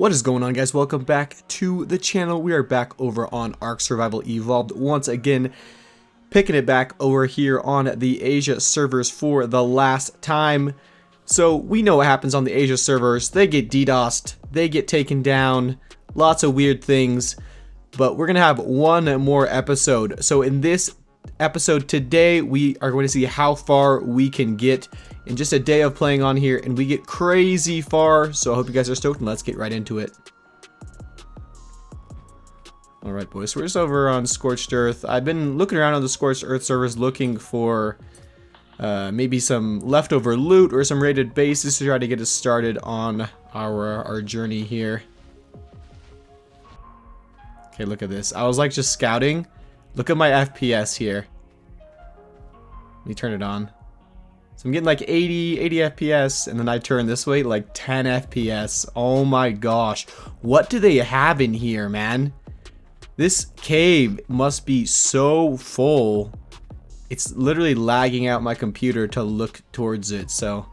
What is going on, guys? Welcome back to the channel. We are back over on Ark Survival Evolved once again, picking it back over here on the Asia servers for the last time. So we know what happens on the Asia servers. They get DDoSed, they get taken down, lots of weird things, but we're gonna have one more episode. So in this episode today, we are going to see how far we can get in just a day of playing on here, and we get crazy far. So I hope you guys are stoked, and let's get right into it. Alright, boys, so we're just over on Scorched Earth. I've been looking around on the Scorched Earth servers looking for maybe some leftover loot or some raided bases to try to get us started on our journey here. Okay, look at this. I was like just scouting. Look at my FPS here. Let me turn it on. So I'm getting like 80 FPS, and then I turn this way, like 10 FPS. Oh my gosh. What do they have in here, man? This cave must be so full. It's literally lagging out my computer to look towards it. So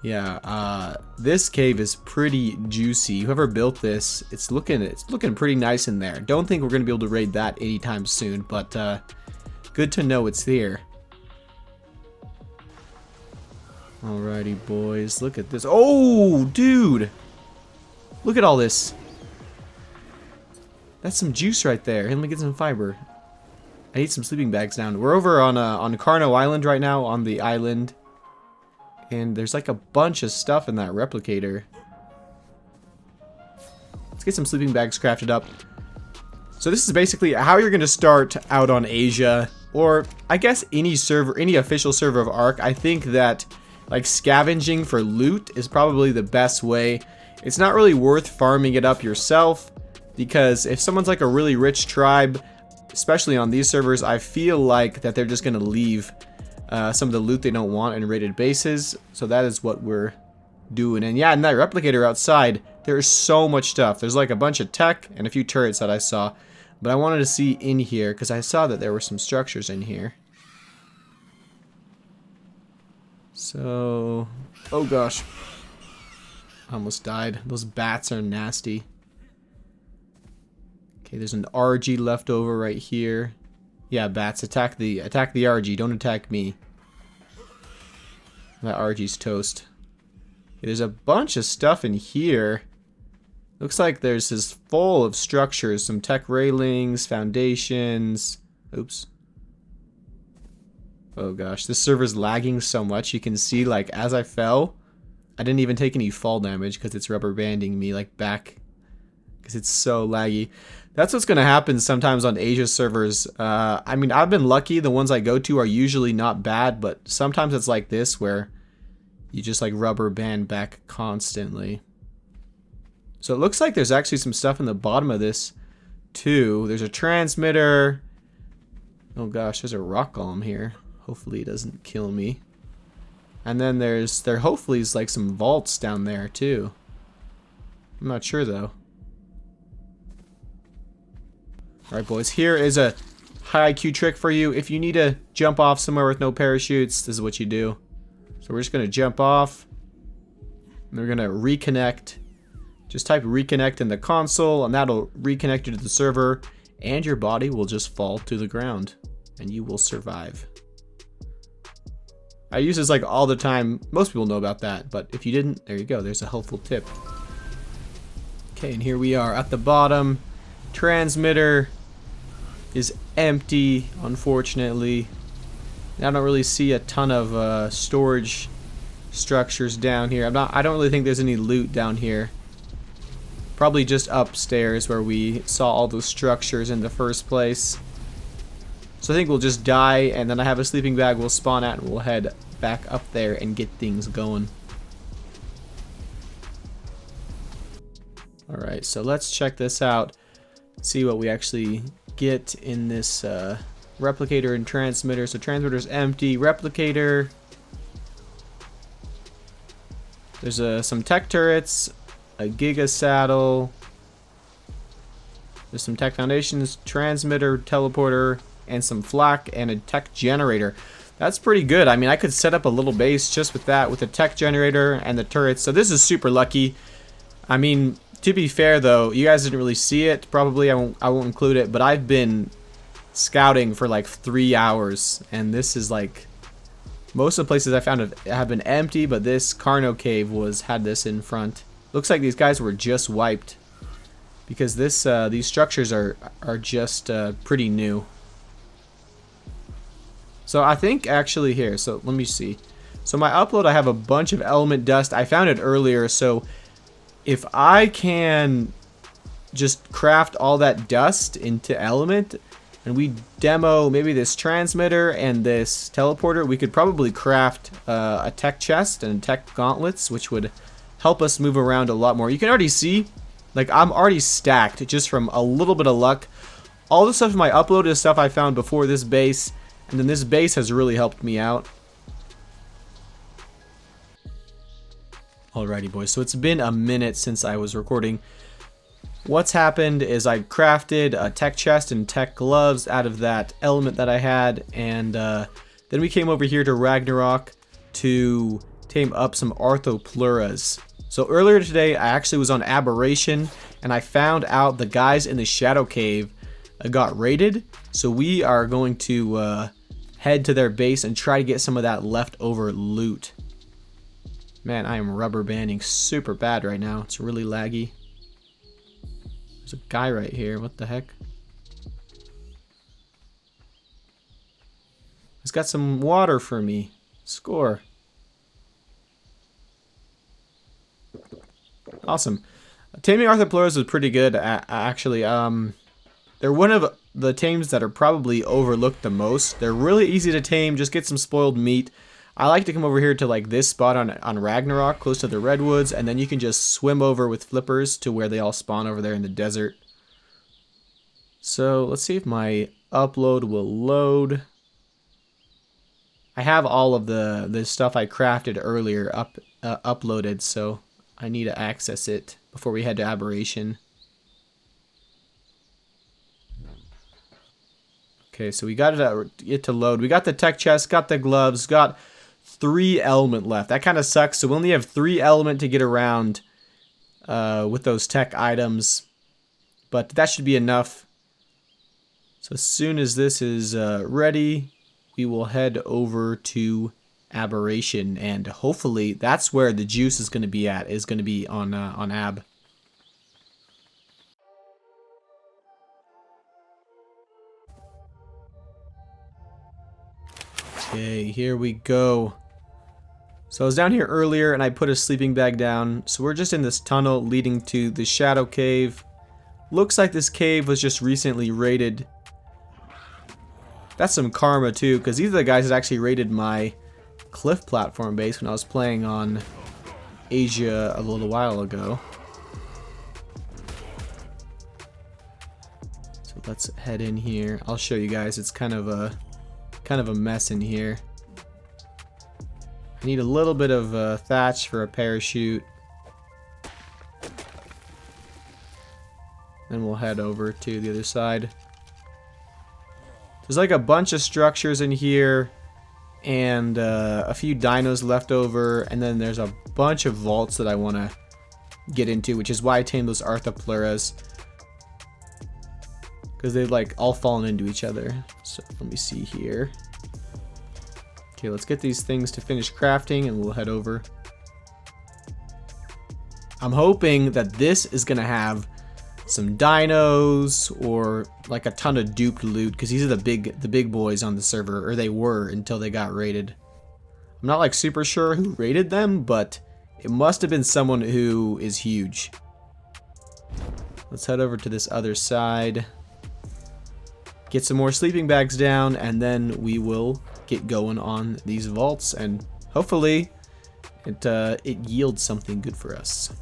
yeah, this cave is pretty juicy. Whoever built this, it's looking pretty nice in there. Don't think we're gonna be able to raid that anytime soon, but good to know it's there. Alrighty, boys, look at this. Oh, dude, look at all this. That's some juice right there. Let me get some fiber. I need some sleeping bags down. We're over on Carno Island right now, on the island. And there's like a bunch of stuff in that replicator. Let's get some sleeping bags crafted up. So this is basically how you're going to start out on Asia, or I guess any server, any official server of Ark. I think that like scavenging for loot is probably the best way. It's not really worth farming it up yourself, because if someone's like a really rich tribe, especially on these servers, I feel like that they're just going to leave some of the loot they don't want in raided bases. So that is what we're doing. And yeah, in that replicator outside, there's so much stuff. There's like a bunch of tech and a few turrets that I saw. But I wanted to see in here because I saw that there were some structures in here. So, oh gosh. I almost died. Those bats are nasty. Okay, there's an RG left over right here. Yeah, bats, attack the RG, don't attack me. That RG's toast. Okay, there's a bunch of stuff in here. Looks like there's this full of structures, some tech railings, foundations. Oops. Oh gosh, this server's lagging so much. You can see, like, as I fell, I didn't even take any fall damage because it's rubber banding me like back, because it's so laggy. That's what's going to happen sometimes on Asia servers. I mean, I've been lucky. The ones I go to are usually not bad, but sometimes it's like this where you just like rubber band back constantly. So it looks like there's actually some stuff in the bottom of this too. There's a transmitter. Oh gosh, there's a rock golem here. Hopefully it doesn't kill me. And then there hopefully is like some vaults down there too. I'm not sure though. Alright, boys, here is a high IQ trick for you. If you need to jump off somewhere with no parachutes, this is what you do. So we're just going to jump off. And we're going to reconnect. Just type reconnect in the console, and that'll reconnect you to the server. And your body will just fall to the ground. And you will survive. I use this like all the time. Most people know about that. But if you didn't, there you go. There's a helpful tip. Okay, and here we are at the bottom. Transmitter is empty, unfortunately. I don't really see a ton of storage structures down here. I don't really think there's any loot down here. Probably just upstairs where we saw all those structures in the first place. So I think we'll just die, and then I have a sleeping bag we'll spawn at, and we'll head back up there and get things going. Alright, so let's check this out. See what we actually get in this replicator and transmitter. So transmitter's empty. Replicator. There's some tech turrets, a giga saddle. There's some tech foundations, transmitter, teleporter, and some flak and a tech generator. That's pretty good. I mean, I could set up a little base just with that, with the tech generator and the turrets. So this is super lucky. I mean, To be fair though, you guys didn't really see it. Probably I won't include it, but I've been scouting for like 3 hours, and this is like most of the places I found have been empty, but this Carno cave had this in front. Looks like these guys were just wiped because these structures are just pretty new. So I think actually here, so let me see. So my upload, I have a bunch of element dust. I found it earlier, so if I can just craft all that dust into element, and we demo maybe this transmitter and this teleporter, we could probably craft a tech chest and tech gauntlets, which would help us move around a lot more. You can already see, like, I'm already stacked just from a little bit of luck. All the stuff in my upload is stuff I found before this base, and then this base has really helped me out. Alrighty, boys, so it's been a minute since I was recording. What's happened is I crafted a tech chest and tech gloves out of that element that I had, and then we came over here to Ragnarok to tame up some Arthropluras. So earlier today I actually was on Aberration, and I found out the guys in the Shadow Cave got raided, so we are going to head to their base and try to get some of that leftover loot. Man, I am rubber banding super bad right now. It's really laggy. There's a guy right here. What the heck? He's got some water for me. Score. Awesome. Taming Arthropluras was pretty good, actually. They're one of the tames that are probably overlooked the most. They're really easy to tame. Just get some spoiled meat. I like to come over here to like this spot on Ragnarok, close to the redwoods, and then you can just swim over with flippers to where they all spawn over there in the desert. So let's see if my upload will load. I have all of the stuff I crafted earlier uploaded, so I need to access it before we head to Aberration. Okay, so we got it to load. We got the tech chest, got the gloves, got 3 element left. That kind of sucks. So we only have 3 element to get around with those tech items, but that should be enough. So as soon as this is ready, we will head over to Aberration, and hopefully that's where the juice is going to be at. Is going to be on Ab. Okay, here we go. So I was down here earlier and I put a sleeping bag down. So we're just in this tunnel leading to the Shadow Cave. Looks like this cave was just recently raided. That's some karma too, because these are the guys that actually raided my cliff platform base when I was playing on Asia a little while ago. So let's head in here. I'll show you guys. It's kind of a mess in here. I need a little bit of thatch for a parachute. Then we'll head over to the other side. There's like a bunch of structures in here, and a few dinos left over, and then there's a bunch of vaults that I want to get into, which is why I tamed those Arthropluras, because they've like all fallen into each other. So let me see here. Okay, let's get these things to finish crafting and we'll head over. I'm hoping that this is gonna have some dinos or like a ton of duped loot, because these are the big boys on the server, or they were until they got raided. I'm not like super sure who raided them, but it must have been someone who is huge. Let's head over to this other side, get some more sleeping bags down, and then we will get going on these vaults, and hopefully it yields something good for us.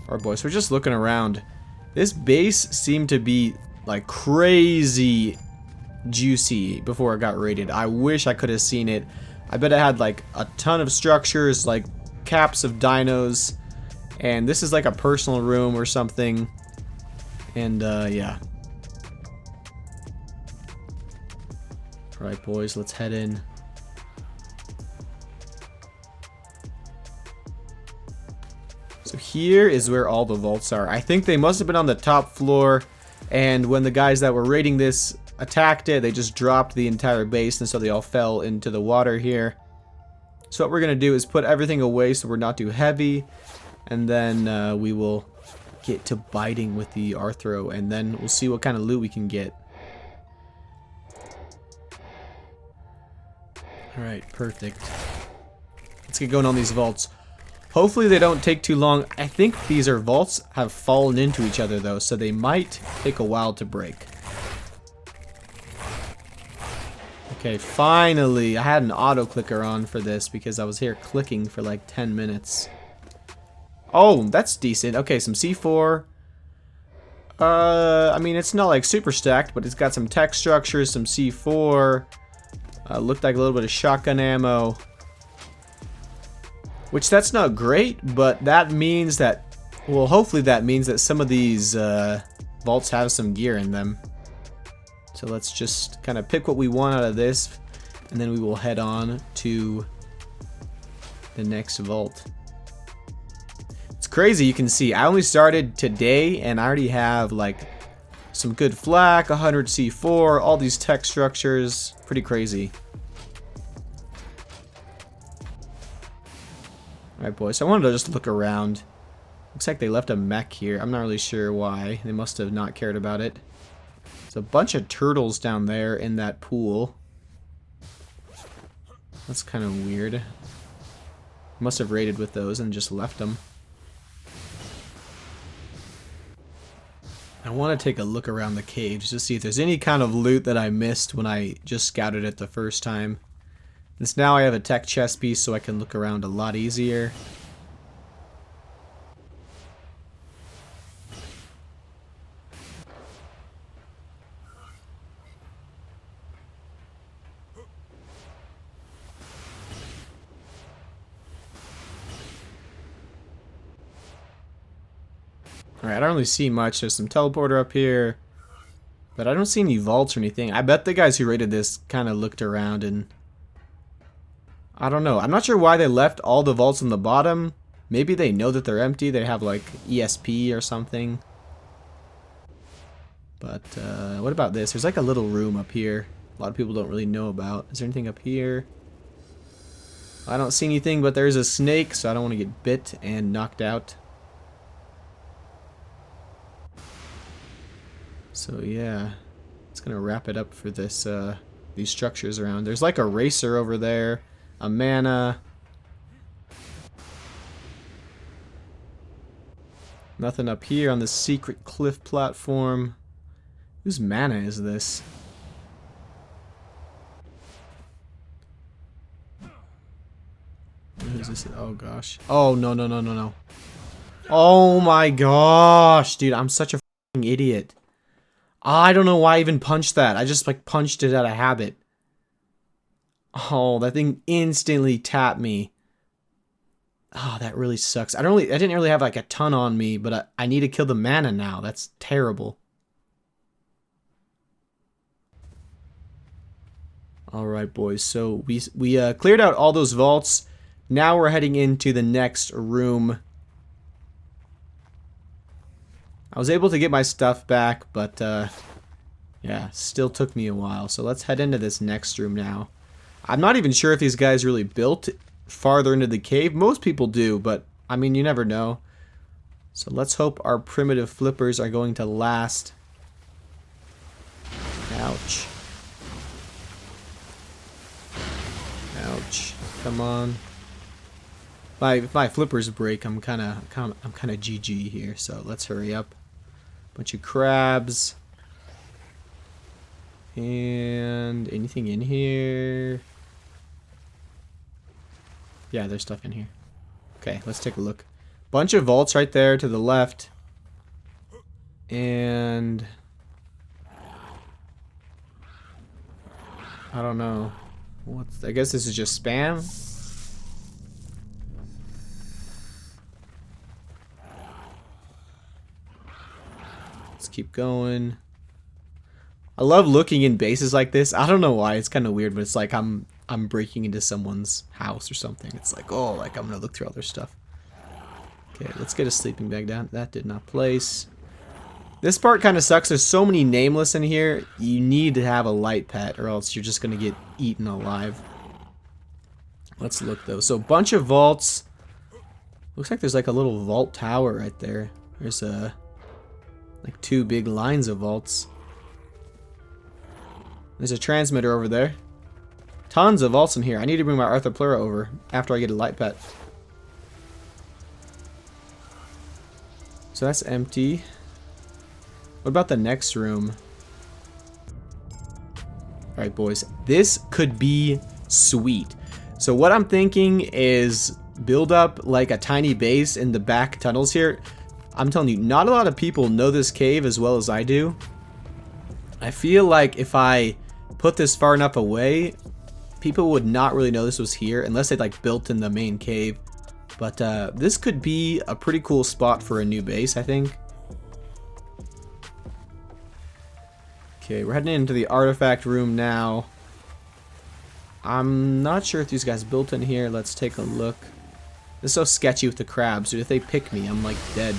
Alright boys, we're just looking around. This base seemed to be like crazy juicy before it got raided. I wish I could have seen it. I bet it had like a ton of structures, like caps of dinos, and this is like a personal room or something. And yeah. Alright boys, let's head in. So here is where all the vaults are. I think they must have been on the top floor, and when the guys that were raiding this attacked it, they just dropped the entire base, and so they all fell into the water here. So what we're going to do is put everything away so we're not too heavy, and then we will get to biting with the Arthro, and then we'll see what kind of loot we can get. Alright, perfect. Let's get going on these vaults. Hopefully they don't take too long. I think these vaults have fallen into each other though, so they might take a while to break. Okay, finally. I had an auto clicker on for this because I was here clicking for like 10 minutes. Oh, that's decent. Okay, some C4. I mean, it's not like super stacked, but it's got some tech structures, some C4. Looked like a little bit of shotgun ammo. Which, that's not great, but that means that, well, hopefully that means that some of these vaults have some gear in them. So let's just kind of pick what we want out of this, and then we will head on to the next vault. It's crazy, you can see, I only started today, and I already have, like, some good flak, 100 C4, all these tech structures, pretty crazy. Alright boys, so I wanted to just look around. Looks like they left a mech here. I'm not really sure why. They must have not cared about it. There's a bunch of turtles down there in that pool. That's kind of weird. Must have raided with those and just left them. I want to take a look around the caves to see if there's any kind of loot that I missed when I just scouted it the first time. Since now I have a tech chest piece, so I can look around a lot easier. Alright, I don't really see much. There's some teleporter up here, but I don't see any vaults or anything. I bet the guys who raided this kind of looked around and I don't know. I'm not sure why they left all the vaults on the bottom. Maybe they know that they're empty. They have like ESP or something. But what about this? There's like a little room up here. A lot of people don't really know about. Is there anything up here? I don't see anything, but there's a snake, so I don't want to get bit and knocked out. So yeah, it's gonna wrap it up for this these structures around. There's like a racer over there. A mana. Nothing up here on the secret cliff platform. Whose mana is this? Who is this? Oh gosh. Oh no no no no no. Oh my gosh, dude, I'm such a f***ing idiot. I don't know why I even punched that. I just like punched it out of habit. Oh, that thing instantly tapped me. Oh, that really sucks. I didn't really have like a ton on me, but I need to kill the mana now. That's terrible. All right, boys. So we cleared out all those vaults. Now we're heading into the next room. I was able to get my stuff back, but yeah, still took me a while. So let's head into this next room now. I'm not even sure if these guys really built farther into the cave. Most people do, but I mean, you never know. So let's hope our primitive flippers are going to last. Ouch. Ouch. Come on. If my flippers break, I'm kind of GG here. So let's hurry up. Bunch of crabs. And anything in here? Yeah, there's stuff in here. Okay, let's take a look. Bunch of vaults right there to the left. And I don't know. I guess this is just spam. Let's keep going. I love looking in bases like this. I don't know why. It's kind of weird, but it's like I'm breaking into someone's house or something. It's like, oh, like I'm gonna look through all their stuff. Okay, let's get a sleeping bag down. That did not place. This part kind of sucks. There's so many nameless in here. You need to have a light pet or else you're just going to get eaten alive. Let's look though. So a bunch of vaults. Looks like there's like a little vault tower right there. There's like 2 big lines of vaults. There's a transmitter over there. Tons of vaults in here. I need to bring my Arthropleura over after I get a light pet. So that's empty. What about the next room? Alright, boys. This could be sweet. So what I'm thinking is build up like a tiny base in the back tunnels here. I'm telling you, not a lot of people know this cave as well as I do. I feel like if I put this far enough away, people would not really know this was here unless they like built in the main cave. But this could be a pretty cool spot for a new base, I think. Okay, we're heading into the artifact room now. I'm not sure if these guys built in here. Let's take a look. This is so sketchy with the crabs, dude. If they pick me, I'm like dead.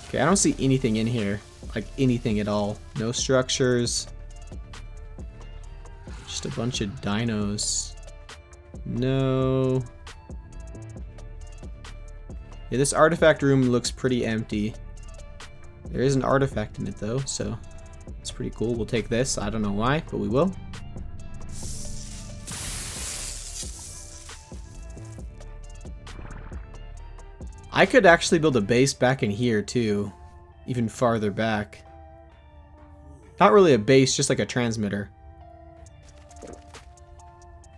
Okay, I don't see anything in here. Like anything at all. No structures. Just a bunch of dinos. No. Yeah, this artifact room looks pretty empty. There is an artifact in it though, so it's pretty cool. We'll take this. I don't know why, but we will. I could actually build a base back in here too, even farther back. Not really a base, just like a transmitter.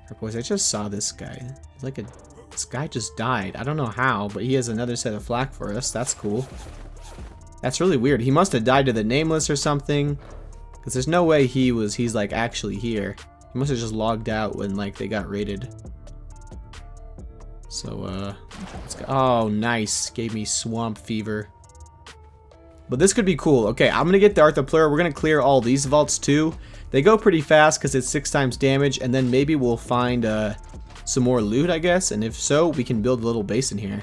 Alright, boys, I just saw this guy. This guy just died. I don't know how, but he has another set of flak for us. That's cool. That's really weird. He must have died to the nameless or something, because there's no way he's like actually here. He must have just logged out when like they got raided. So let's go. Oh, nice. Gave me swamp fever. But this could be cool. Okay, I'm gonna get the Arthropleura. We're gonna clear all these vaults too. They go pretty fast because it's 6 times damage, and then maybe we'll find some more loot, I guess. And if so, we can build a little base in here.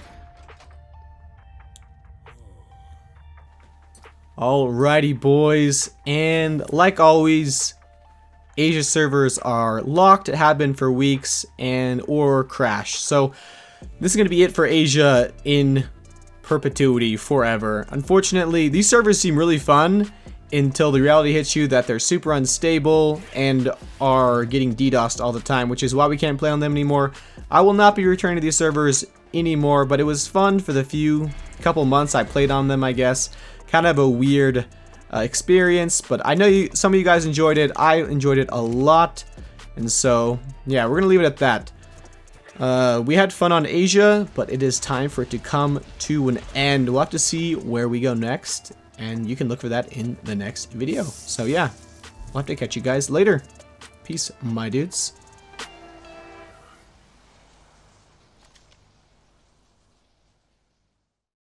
Alrighty, boys, and like always, Asia servers are locked, have been for weeks, and or crash. So this is going to be it for Asia in perpetuity, forever. Unfortunately, these servers seem really fun until the reality hits you that they're super unstable and are getting DDoSed all the time, which is why we can't play on them anymore. I will not be returning to these servers anymore, but it was fun for the couple months I played on them, I guess. Kind of a weird experience, but I know some of you guys enjoyed it. I enjoyed it a lot, and so yeah, we're gonna leave it at that. We had fun on Asia, but it is time for it to come to an end. We'll have to see where we go next, and you can look for that in the next video. So yeah, we'll have to catch you guys later. Peace, my dudes.